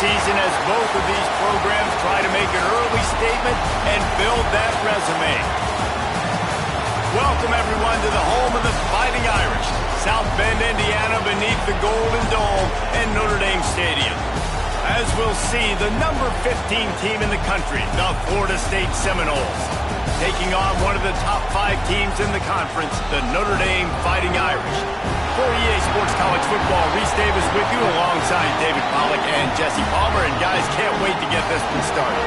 season as both of these programs try to make an early statement and build that resume. Welcome, everyone, to the home of the Fighting Irish, South Bend, Indiana, beneath the Golden Dome and Notre Dame Stadium. As we'll see, the number 15 team in the country, the Florida State Seminoles, taking on one of the top 5 teams in the conference, the Notre Dame Fighting Irish. For EA Sports College Football, Reese Davis with you alongside David Pollack and Jesse Palmer. And guys, can't wait to get this one started.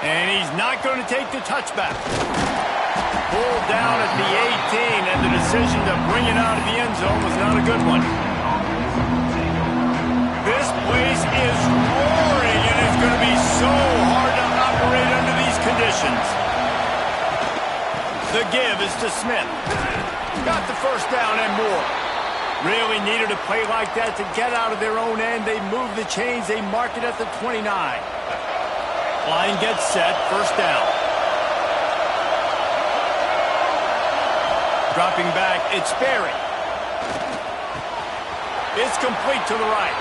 And he's not going to take the touchback. Pulled down at the 18, and the decision to bring it out of the end zone was not a good one. This place is roaring, and it's going to be so hard to operate under these conditions. The give is to Smith. Got the first down and more. Really needed a play like that to get out of their own end. They move the chains. They mark it at the 29. Line gets set. First down. Dropping back. It's Berry. It's complete to the right.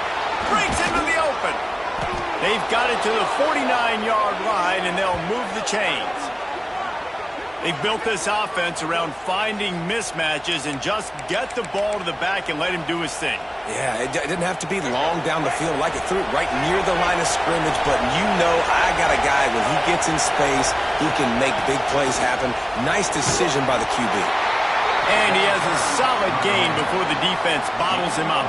Breaks into the open. They've got it to the 49-yard line, and they'll move the chains. They've built this offense around finding mismatches and just get the ball to the back and let him do his thing. Yeah, it didn't have to be long down the field. Like it threw it right near the line of scrimmage, but you know I got a guy, when he gets in space, he can make big plays happen. Nice decision by the QB. And he has a solid gain before the defense bottles him up.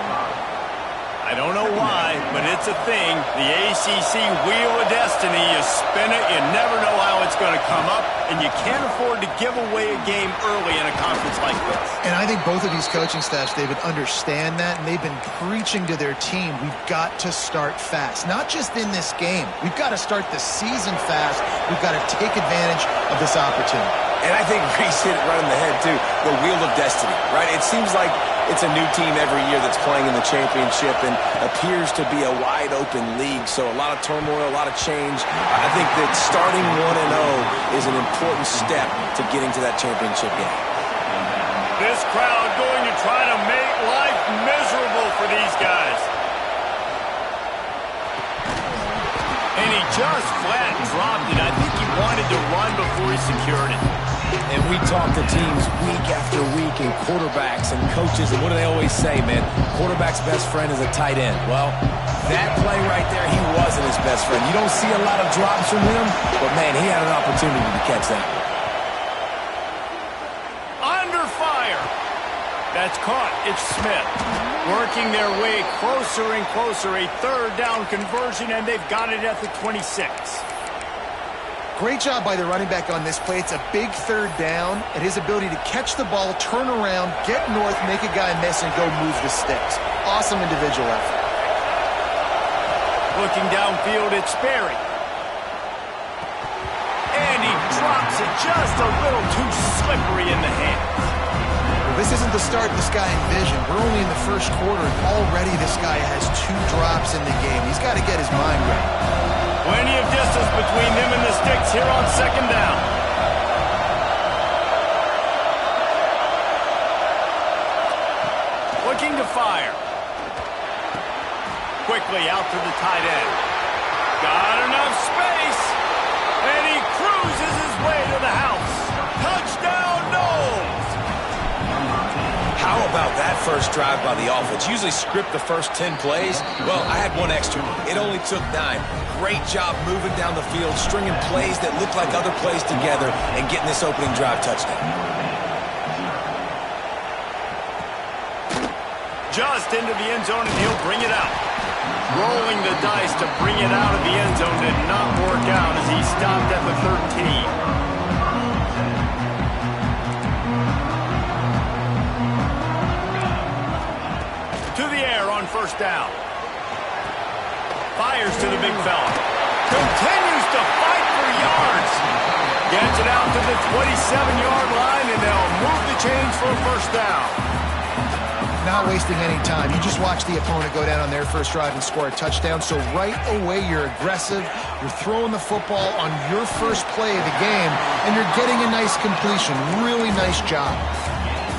I don't know why, but it's a thing. The ACC Wheel of Destiny, you spin it, you never know how it's going to come up, and you can't afford to give away a game early in a conference like this. And I think both of these coaching staffs, David, understand that, and they've been preaching to their team, we've got to start fast. Not just in this game. We've got to start the season fast. We've got to take advantage of this opportunity. And I think Reese hit it right in the head, too. The Wheel of Destiny, right? It seems like it's a new team every year that's playing in the championship and appears to be a wide-open league. So a lot of turmoil, a lot of change. I think that starting 1-0 is an important step to getting to that championship game. This crowd going to try to make life miserable for these guys. And he just flat dropped it. I think he wanted to run before he secured it. And we talk to teams week after week and quarterbacks and coaches, and what do they always say, man? Quarterback's best friend is a tight end. Well, that play right there, he wasn't his best friend. You don't see a lot of drops from him, but, man, he had an opportunity to catch that. Under fire. That's caught. It's Smith. Working their way closer and closer. A third down conversion, and they've got it at the 26. Great job by the running back on this play. It's a big third down, and his ability to catch the ball, turn around, get north, make a guy miss, and go move the sticks. Awesome individual effort. Looking downfield, it's Berry. And he drops it just a little too slippery in the hands. Well, this isn't the start this guy envisioned. We're only in the first quarter, and already this guy has 2 drops in the game. He's got to get his mind right. Plenty of distance between him and the sticks here on second down. Looking to fire. Quickly out to the tight end. Got enough space. And he cruises his way to the house. Touchdown, Noles! How about that first drive by the offense? Usually script the first 10 plays. Well, I had one extra. It only took 9. Great job moving down the field, stringing plays that look like other plays together, and getting this opening drive touchdown. Just into the end zone, and he'll bring it out. Rolling the dice to bring it out of the end zone did not work out as he stopped at the 13. first down. Fires to the big fella. Continues to fight for yards. Gets it out to the 27-yard line, and they'll move the chains for a first down. Not wasting any time. You just watch the opponent go down on their first drive and score a touchdown. So right away, you're aggressive. You're throwing the football on your first play of the game, and you're getting a nice completion. Really nice job.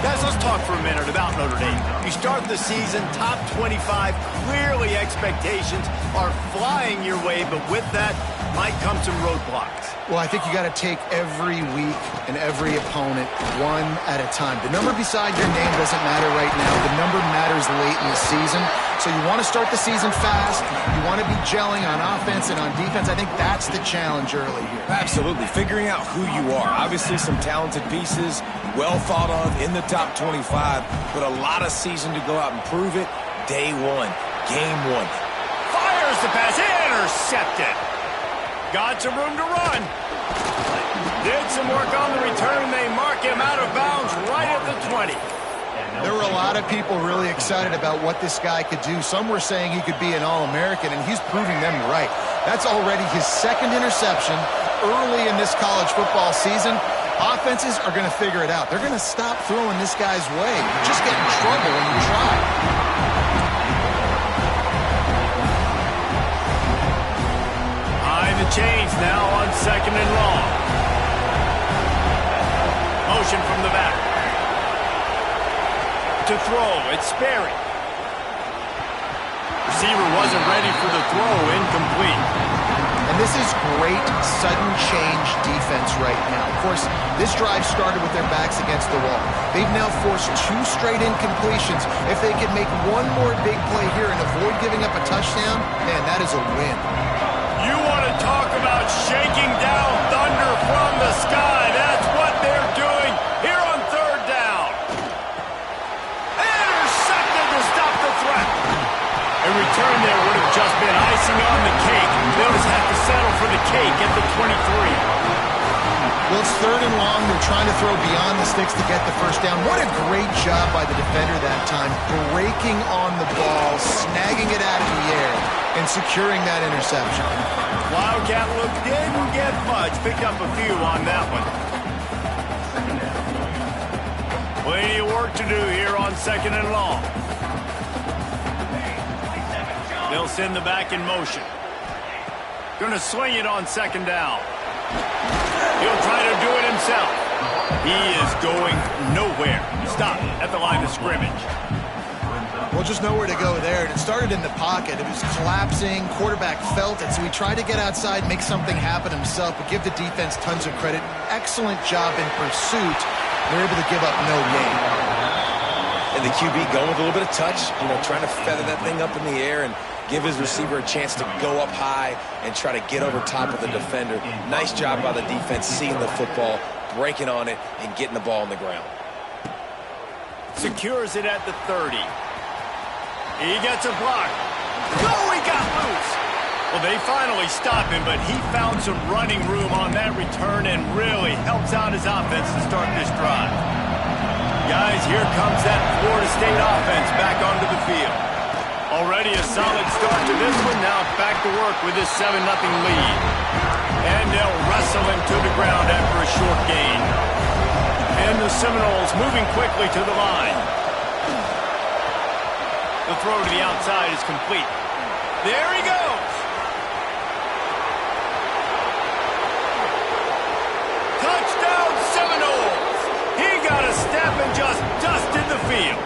Guys, let's talk for a minute about Notre Dame. You start the season top 25. Clearly, expectations are flying your way, but with that might come some roadblocks. Well, I think you got to take every week and every opponent one at a time. The number beside your name doesn't matter right now. The number matters late in the season. So you want to start the season fast. You want to be gelling on offense and on defense. I think that's the challenge early here. Absolutely. Figuring out who you are. Obviously, some talented pieces, well thought of in the top 25, but a lot of season to go out and prove it. Day one, game one. Fires the pass, intercepted. Got some room to run. Did some work on the return. They mark him out of bounds right at the 20. There were a lot of people really excited about what this guy could do. Some were saying he could be an All-American, and he's proving them right. That's already his second interception early in this college football season. Offenses are going to figure it out. They're going to stop throwing this guy's way. You just get in trouble when you try. The change now on second and long. Motion from the back. To throw, it's Sperry. Receiver wasn't ready for the throw, incomplete. And this is great sudden change defense right now. Of course, this drive started with their backs against the wall. They've now forced 2 straight incompletions. If they can make one more big play here and avoid giving up a touchdown, man, that is a win. You want to talk about shaking down thunder from the sky. That's what they're doing here on third down. Intercepted to stop the threat. A return there would have just been icing on the cake. They'll just have to settle for the cake at the 23. Well, it's third and long. They're trying to throw beyond the sticks to get the first down. What a great job by the defender that time, breaking on the ball, snagging it out of the air, and securing that interception. Wildcat look didn't get much. Picked up a few on that one. Plenty of work to do here on second and long. They'll send the back in motion. Gonna swing it on second down. He'll try to do it himself. He is going nowhere. Stop at the line of scrimmage. Well, just nowhere to go there. And it started in the pocket. It was collapsing. Quarterback felt it, so he tried to get outside, make something happen himself, but give the defense tons of credit. Excellent job in pursuit. They're able to give up no gain. And the QB going with a little bit of touch, trying to feather that thing up in the air and give his receiver a chance to go up high and try to get over top of the defender. Nice job by the defense seeing the football, breaking on it, and getting the ball on the ground. Secures it at the 30. He gets a block. Oh, he got loose. Well, they finally stop him, but he found some running room on that return and really helps out his offense to start this drive. Guys, here comes that Florida State offense back onto the field. Already a solid start to this one. Now back to work with this 7-0 lead. And they'll wrestle him to the ground after a short gain. And the Seminoles moving quickly to the line. The throw to the outside is complete. There he goes. Touchdown Seminoles. He got a step and just dusted the field.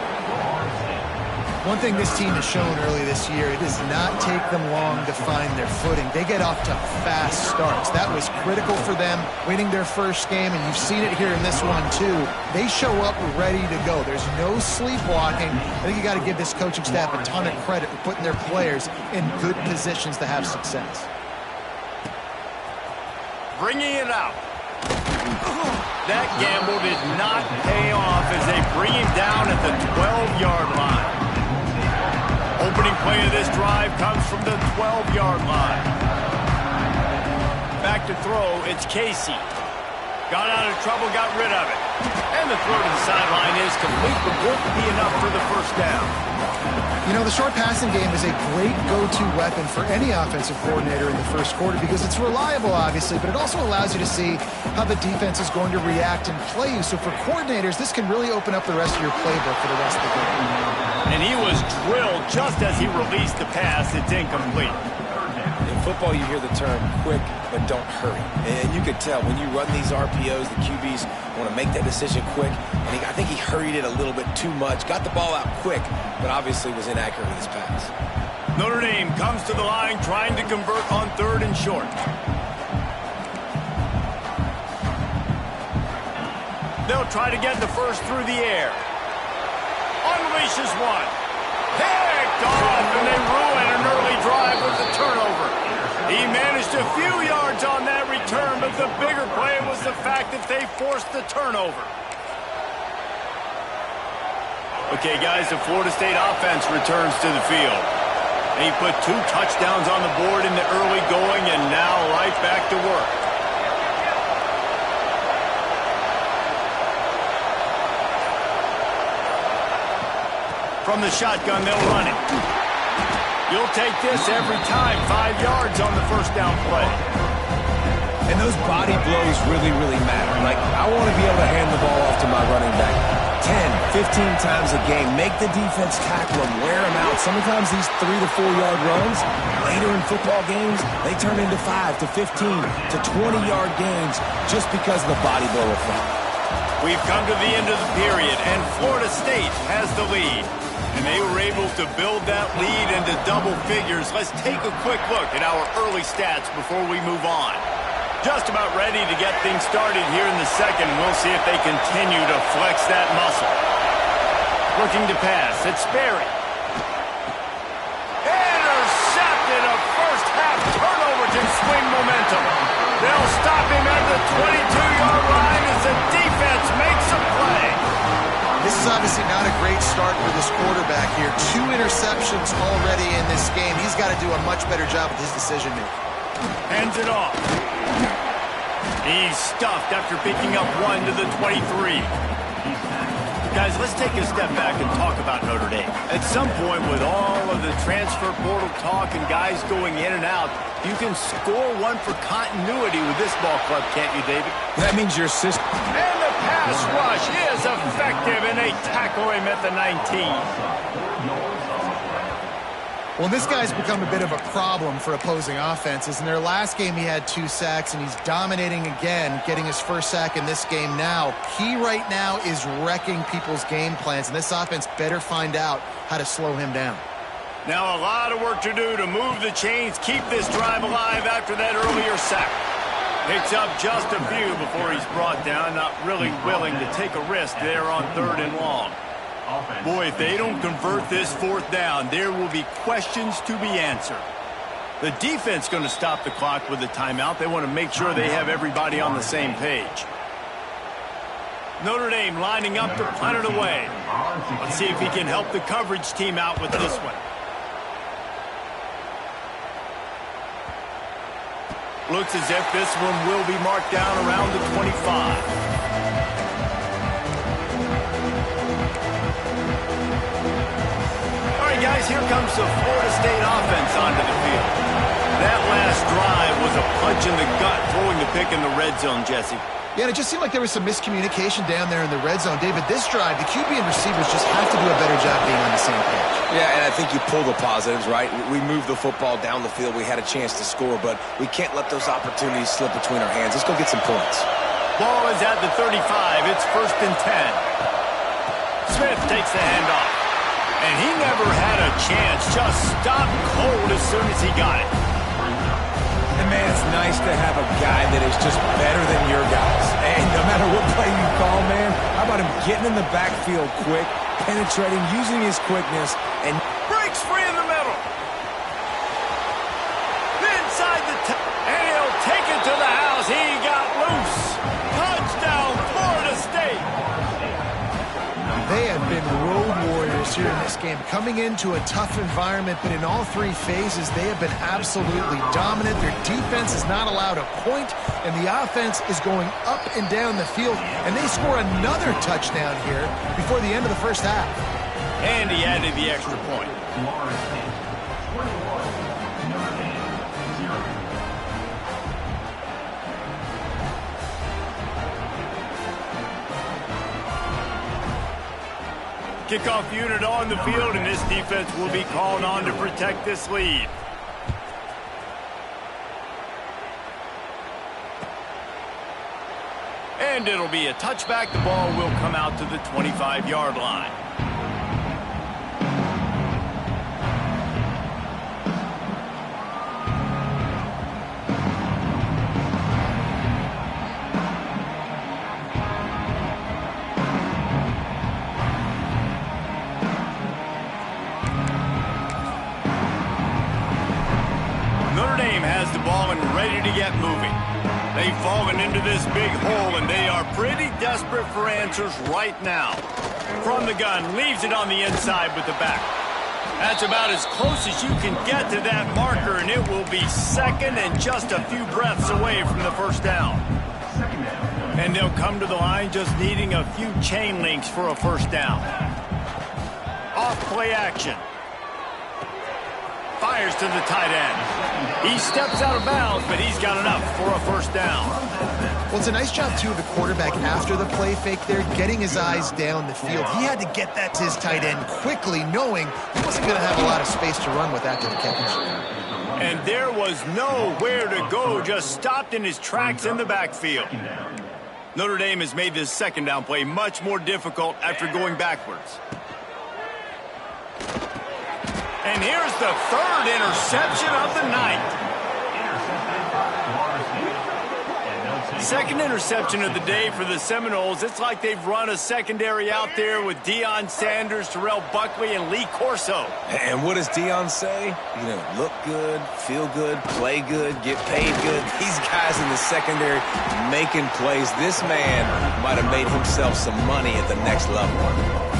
One thing this team has shown early this year, it does not take them long to find their footing. They get off to fast starts. That was critical for them, winning their first game, and you've seen it here in this one too. They show up ready to go. There's no sleepwalking. I think you got to give this coaching staff a ton of credit for putting their players in good positions to have success. Bringing it out. That gamble did not pay off as they bring him down at the 12-yard line. Opening play of this drive comes from the 12-yard line. Back to throw, it's Casey. Got out of trouble, got rid of it. And the throw to the sideline is complete, but won't be enough for the first down. You know, the short passing game is a great go-to weapon for any offensive coordinator in the first quarter because it's reliable, obviously, but it also allows you to see how the defense is going to react and play you. So for coordinators, this can really open up the rest of your playbook for the rest of the game. And he was drilled just as he released the pass. It's incomplete. In football, you hear the term quick, but don't hurry. And you could tell when you run these RPOs, the QBs want to make that decision quick. And I think he hurried it a little bit too much. Got the ball out quick, but obviously was inaccurate with his pass. Notre Dame comes to the line trying to convert on 3rd and short. They'll try to get the first through the air. Unleashes one. Picked off, and they ruin an early drive with the turnover. He managed a few yards on that return, but the bigger play was the fact that they forced the turnover. Okay, guys, the Florida State offense returns to the field. He put 2 touchdowns on the board in the early going, and now right back to work. From the shotgun, they'll run it. You'll take this every time. 5 yards on the first down play. And those body blows really, really matter. Like, I want to be able to hand the ball off to my running back 10, 15 times a game. Make the defense tackle them, wear them out. Sometimes these 3 to 4 yard runs, later in football games, they turn into 5 to 15 to 20-yard gains just because of the body blow effect. We've come to the end of the period, and Florida State has the lead. And they were able to build that lead into double figures. Let's take a quick look at our early stats before we move on. Just about ready to get things started here in the second. We'll see if they continue to flex that muscle. Looking to pass. It's Sperry. Intercepted. A first-half turnover can swing momentum. They'll stop him at the 22-yard line as the defense makes a play. This is obviously not a great start for this quarterback here. 2 interceptions already in this game. He's got to do a much better job with his decision-making. Hands it off. He's stuffed after picking up 1 to the 23. Guys, let's take a step back and talk about Notre Dame. At some point, with all of the transfer portal talk and guys going in and out, you can score one for continuity with this ball club, can't you, David? That means your system. And the pass rush is effective, and they tackle him at the 19. Well, this guy's become a bit of a problem for opposing offenses. In their last game, he had 2 sacks, and he's dominating again, getting his first sack in this game now. He right now is wrecking people's game plans, and this offense better find out how to slow him down. Now a lot of work to do to move the chains, keep this drive alive after that earlier sack. Picks up just a few before he's brought down, not really willing to take a risk there on 3rd and long. Boy, if they don't convert this 4th down, there will be questions to be answered. The defense going to stop the clock with a timeout. They want to make sure they have everybody on the same page. Notre Dame lining up to punt it away. Let's see if he can help the coverage team out with this one. Looks as if this one will be marked down around the 25. Guys, here comes the Florida State offense onto the field. That last drive was a punch in the gut, throwing the pick in the red zone, Jesse. Yeah, and it just seemed like there was some miscommunication down there in the red zone. David, this drive, the QB and receivers just have to do a better job being on the same page. Yeah, and I think you pull the positives, right? We moved the football down the field. We had a chance to score, but we can't let those opportunities slip between our hands. Let's go get some points. Ball is at the 35. It's 1st and 10. Smith takes the handoff. And he never had a chance, just stopped cold as soon as he got it. And, man, it's nice to have a guy that is just better than your guys. And no matter what play you call, man, how about him getting in the backfield quick, penetrating, using his quickness, and breaks free in the middle. Inside the and he'll take it to the house. He got loose. Touchdown, Florida State. They have been road warriors here in this game, coming into a tough environment, but in all three phases, they have been absolutely dominant. Their defense is not allowed a point, and the offense is going up and down the field, and they score another touchdown here before the end of the first half. And he added the extra point. Kickoff unit on the field, and this defense will be called on to protect this lead. And it'll be a touchback. The ball will come out to the 25-yard line. Notre Dame has the ball and ready to get moving. They've fallen into this big hole, and they are pretty desperate for answers right now. From the gun, leaves it on the inside with the back. That's about as close as you can get to that marker, and it will be second and just a few breaths away from the first down. And they'll come to the line just needing a few chain links for a first down. Off play action. Fires to the tight end. He steps out of bounds, but he's got enough for a first down. Well, it's a nice job, too, of the quarterback after the play fake there, getting his eyes down the field. He had to get that to his tight end quickly, knowing he wasn't going to have a lot of space to run with after the catch. And there was nowhere to go, just stopped in his tracks in the backfield. Notre Dame has made this second down play much more difficult after going backwards. And here's the third interception of the night. Second interception of the day for the Seminoles. It's like they've run a secondary out there with Deion Sanders, Terrell Buckley, and Lee Corso. And what does Deion say? You know, look good, feel good, play good, get paid good. These guys in the secondary making plays. This man might have made himself some money at the next level.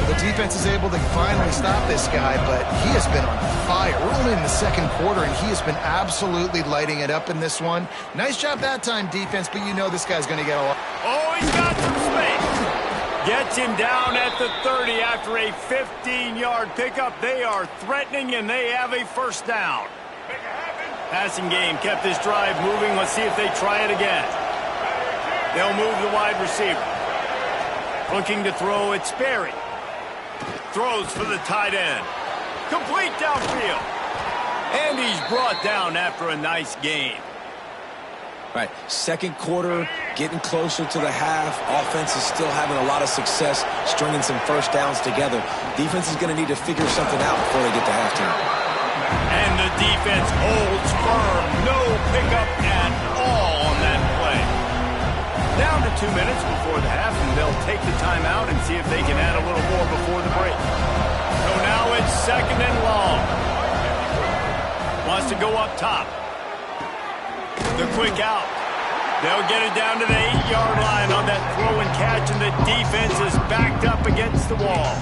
The defense is able to finally stop this guy, but he has been on fire. We're only in the second quarter, and he has been absolutely lighting it up in this one. Nice job that time, defense, but you know this guy's going to get a lot. Oh, he's got some space. Gets him down at the 30 after a 15-yard pickup. They are threatening, and they have a first down. Passing game kept this drive moving. Let's see if they try it again. They'll move the wide receiver. Looking to throw, it's Sperry. Throws for the tight end. Complete downfield. And he's brought down after a nice gain. Right, second quarter, getting closer to the half. Offense is still having a lot of success stringing some first downs together. Defense is going to need to figure something out before they get to halftime. And the defense holds firm. No pickup at all on that play. Down to 2 minutes before the half, and they'll take the timeout and see if they can add a little more before the break. So now it's second and long. Wants to go up top. The quick out. They'll get it down to the 8-yard line on that throw and catch, and the defense is backed up against the wall.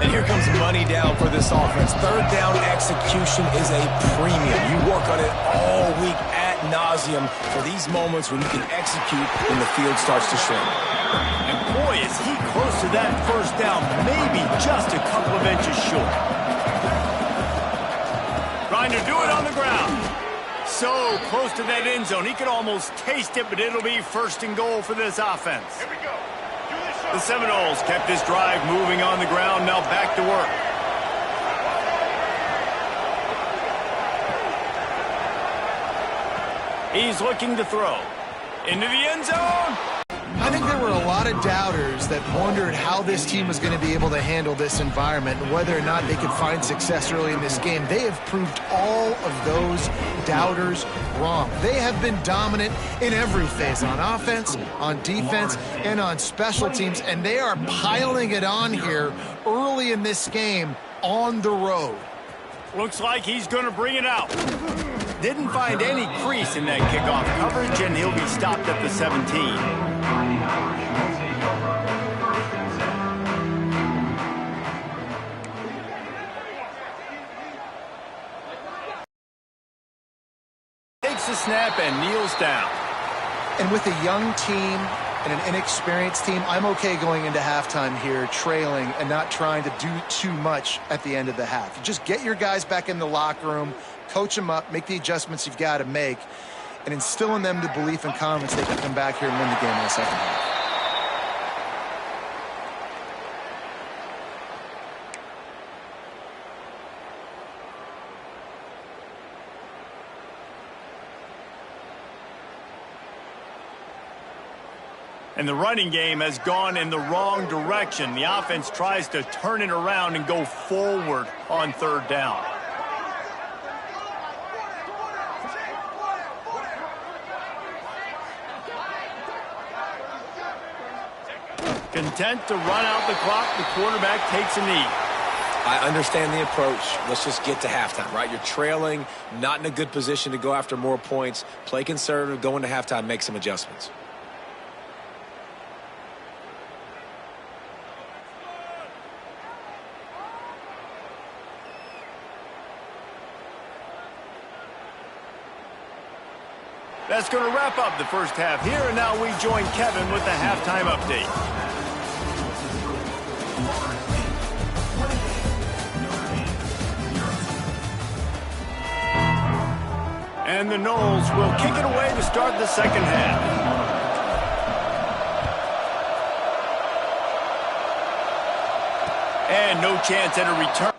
And here comes money down for this offense. Third down execution is a premium. You work on it all week ad nauseum for these moments when you can execute when the field starts to shrink. And boy, is he close to that first down, maybe just a couple of inches short. Trying to do it on the ground. So close to that end zone. He could almost taste it, but it'll be first and goal for this offense. Here we go. The Seminoles kept this drive moving on the ground. Now back to work. He's looking to throw. Into the end zone. I think there were a lot of doubters that wondered how this team was going to be able to handle this environment and whether or not they could find success early in this game. They have proved all of those doubters wrong. They have been dominant in every phase, on offense, on defense, and on special teams, and they are piling it on here early in this game on the road. Looks like he's going to bring it out. Didn't find any crease in that kickoff coverage, and he'll be stopped at the 17. snap and kneels down. And with a young team and an inexperienced team, I'm okay going into halftime here, trailing and not trying to do too much at the end of the half. You just get your guys back in the locker room, coach them up, make the adjustments you've got to make, and instill in them the belief and confidence they can come back here and win the game in the second half. And the running game has gone in the wrong direction. The offense tries to turn it around and go forward on third down. Content to run out the clock, the quarterback takes a knee. I understand the approach. Let's just get to halftime, right? You're trailing, not in a good position to go after more points. Play conservative, go into halftime, make some adjustments. That's going to wrap up the first half here, and now we join Kevin with the halftime update. And the Noles will kick it away to start the second half. And no chance at a return.